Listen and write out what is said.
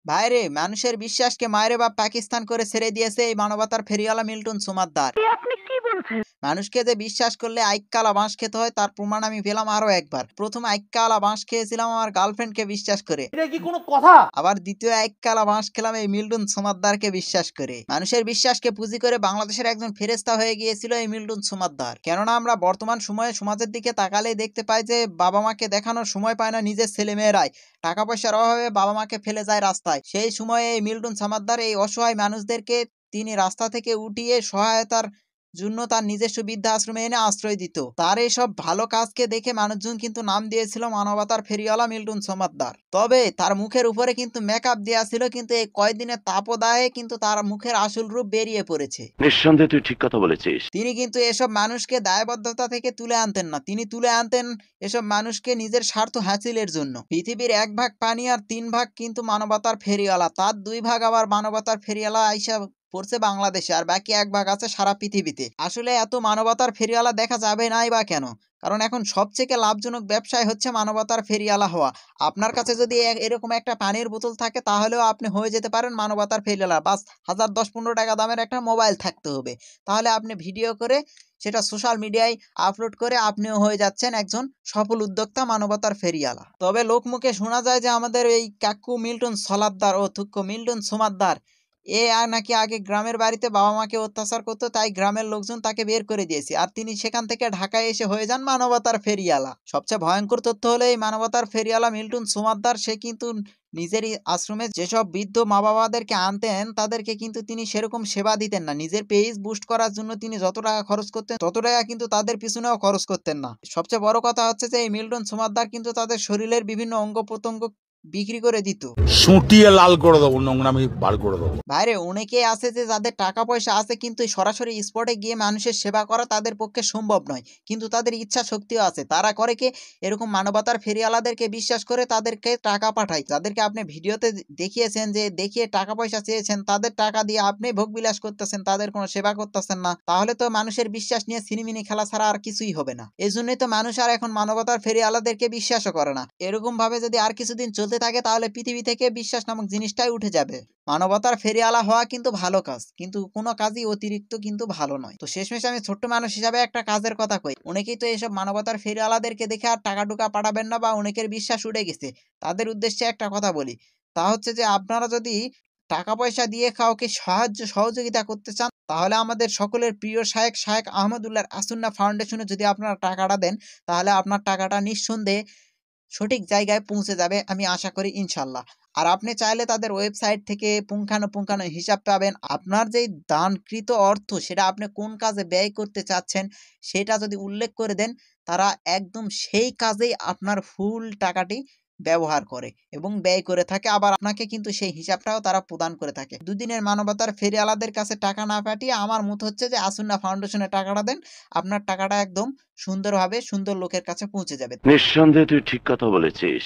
ভাইরে মানুষের বিশ্বাসকে মায়েরে বাপ পাকিস্তান করে ছেড়ে দিয়েছে এই মানবতার ফেরিওয়ালা মিল্টন সুমাদ্দার। মানুষকে যে বিশ্বাস করলে আইক্কালা বাঁশ খেতে হয় তার প্রমাণ আমি পেলাম আরো একবার। প্রথম আইক্কালা বাঁশ খেয়েছিলাম আমার গার্লফ্রেন্ডকে বিশ্বাস করে, এটা কি কোনো কথা? আবার দ্বিতীয় আইক্কালা বাঁশ খেলাম এই মিল্টন সুমাদ্দারকে বিশ্বাস করে। মানুষের বিশ্বাসকে পুঁজি করে বাংলাদেশের একজন ফেরেস্তা হয়ে গিয়েছিল এই মিল্টন সুমাদ্দার। কেননা আমরা বর্তমান সময়ে সমাজের দিকে তাকালেই দেখতে পাই যে বাবা মাকে দেখানোর সময় পায় না নিজের ছেলে মেয়েরাই, টাকা পয়সার অভাবে বাবা মাকে ফেলে যায় রাস্তায়। সেই সময়ে এই মিল্টন সুমাদ্দার এই অসহায় মানুষদেরকে তিনি রাস্তা থেকে উঠিয়ে সহায়তার জন্য তার নিজস্ব বৃদ্ধাশ্রমে এনে আশ্রয় দিত। তার এইসব ভালো কাজকে দেখে মানুষজন কিন্তু নাম দিয়েছিল মানবতার ফেরিওয়ালা মিল্টন সুমাদ্দার। তবে তার মুখের উপরে কিন্তু মেকআপ দেওয়া ছিল, কিন্তু এই কয়েকদিনের তাপদাহে কিন্তু তার মুখের আসল রূপ বেরিয়ে পড়েছে। নিঃসন্দেহে তুই ঠিক কথা বলেছিস। তিনি কিন্তু এসব মানুষকে দায়বদ্ধতা থেকে তুলে আনতেন না, তিনি তুলে আনতেন এসব মানুষকে নিজের স্বার্থ হাসিলের জন্য। পৃথিবীর 1 ভাগ পানি আর 3 ভাগ কিন্তু মানবতার ফেরিওয়ালা, তার 2 ভাগ আবার মানবতার ফেরিওয়ালা আইসা পড়ছে বাংলাদেশে, আর বাকি 1 ভাগ আছে সারা পৃথিবীতে। আসলে এত মানবতার ফেরিওয়ালা দেখা যাবে নাই বা কেন? কারণ এখন সবথেকে লাভজনক ব্যবসায় হচ্ছে মানবতার ফেরিওয়ালা হওয়া। আপনার কাছে যদি এরকম একটা পানির বোতল থাকে তাহলেও আপনি হয়ে যেতে পারেন মানবতার ফেরিওয়ালা। বাস 1000, 10, 15 টাকা দামের একটা মোবাইল থাকতে হবে, তাহলে আপনি ভিডিও করে সেটা সোশ্যাল মিডিয়ায় আপলোড করে আপনিও হয়ে যাচ্ছেন একজন সফল উদ্যোক্তা মানবতার ফেরিওয়ালা। তবে লোকমুখে শোনা যায় যে আমাদের এই কাকু মিল্টন সলাদ্দার ও থুক্কো মিল্টন সোমাদ্দার নাকি আগে গ্রামের বাড়িতে বাবা মাকে অত্যাচার করতো, তাই গ্রামের লোকজন তাকে বের করে দিয়েছে, আর তিনি সেখান থেকে ঢাকায় এসে হয়ে যান মানবতার ফেরিওয়ালা। সবচেয়ে ভয়ঙ্কর তথ্য হলো এই মানবতার ফেরিওয়ালা মিল্টন সুমাদ্দার সে কিন্তু নিজেরই আশ্রমে যেসব বৃদ্ধ মা বাবাদেরকে আনতেন তাদেরকে কিন্তু তিনি সেরকম সেবা দিতেন না। নিজের পেজ বুস্ট করার জন্য তিনি যত টাকা খরচ করতেন তত টাকা কিন্তু তাদের পিছনেও খরচ করতেন না। সবচেয়ে বড় কথা হচ্ছে যে এই মিল্টন সুমাদ্দার কিন্তু তাদের শরীরের বিভিন্ন অঙ্গ প্রত্যঙ্গ বিক্রি করে দিত। সুটিয়ে লাল করে দেবো, নোংরামি বার করে দেবো। ভাইরে অনেকেই আছে যে যাদের টাকা পয়সা আছে কিন্তু সরাসরি স্পটে গিয়ে মানুষের সেবা করা তাদের পক্ষে সম্ভব নয়, কিন্তু তাদের ইচ্ছা শক্তিও আছে। তারা করে কি এরকম মানবতার ফেরিওয়ালাদেরকে বিশ্বাস করে তাদেরকে টাকা পাঠায়, যাদেরকে আপনি ভিডিওতে দেখিয়েছেন যে দেখিয়ে টাকা পয়সা চেয়েছেন, তাদের টাকা দিয়ে আপনি ভোগবিলাস করতেছেন, তাদের কোনো সেবা করতেছেন না, তাহলে তো মানুষের বিশ্বাস নিয়ে সিনেমিনি খেলা ছাড়া আর কিছুই হবে না। এই জন্যই তো মানুষ আর এখন মানবতার ফেরিওয়ালাদেরকে বিশ্বাসও করে না। এরকম ভাবে যদি আর কিছুদিন চলতে থাকে তাহলে পৃথিবী থেকে বিশ্বাস নামক জিনিসটাই উঠে যাবে। মানবতার ফেরিওয়ালা হওয়া কিন্তু ভালো কাজ, কিন্তু কোনো কাজই অতিরিক্ত কিন্তু ভালো নয়। তো শেষমেশ আমি ছোট্ট মানুষ হিসাবে একটা কাজের কথা কই, অনেকেই তো এইসব মানবতার ফেরিওয়ালাদেরকে দেখে আর টাকা টুকা পাঠাবেন না বা অনেকের বিশ্বাস উঠে গেছে, তাদের উদ্দেশ্যে একটা কথা বলি, তা হচ্ছে যে আপনারা যদি টাকা পয়সা দিয়ে কাউকে সহযোগিতা করতে চান তাহলে আমাদের সকলের প্রিয় শায়েখ আহমদুল্লাহর আসুন্না ফাউন্ডেশনে যদি আপনারা টাকাটা দেন তাহলে আপনার টাকাটা নিঃসন্দেহে সঠিক জায়গায় পৌঁছে যাবে, আমি আশা করি ইনশাল্লাহ। আর আপনি চাইলে তাদের ওয়েবসাইট থেকে পুঙ্খানুপুঙ্খানু হিসাব পাবেন। আপনার যেই দানকৃত অর্থ সেটা আপনি কোন কাজে ব্যয় করতে চাচ্ছেন সেটা যদি উল্লেখ করে দেন, তারা একদম সেই কাজেই আপনার ফুল টাকাটি ব্যবহার করে এবং ব্যয় করে থাকে। আবার আপনাকে কিন্তু সেই হিসাবটাও তারা প্রদান করে থাকে। দুদিনের মানবতার ফেরিওয়ালাদের কাছে টাকা না পাঠিয়ে আমার মত হচ্ছে যে আসুন্না ফাউন্ডেশনে টাকাটা দেন, আপনার টাকাটা একদম সুন্দরভাবে সুন্দর লোকের কাছে পৌঁছে যাবে। নিঃসন্দেহে তুই ঠিক কথা বলেছিস।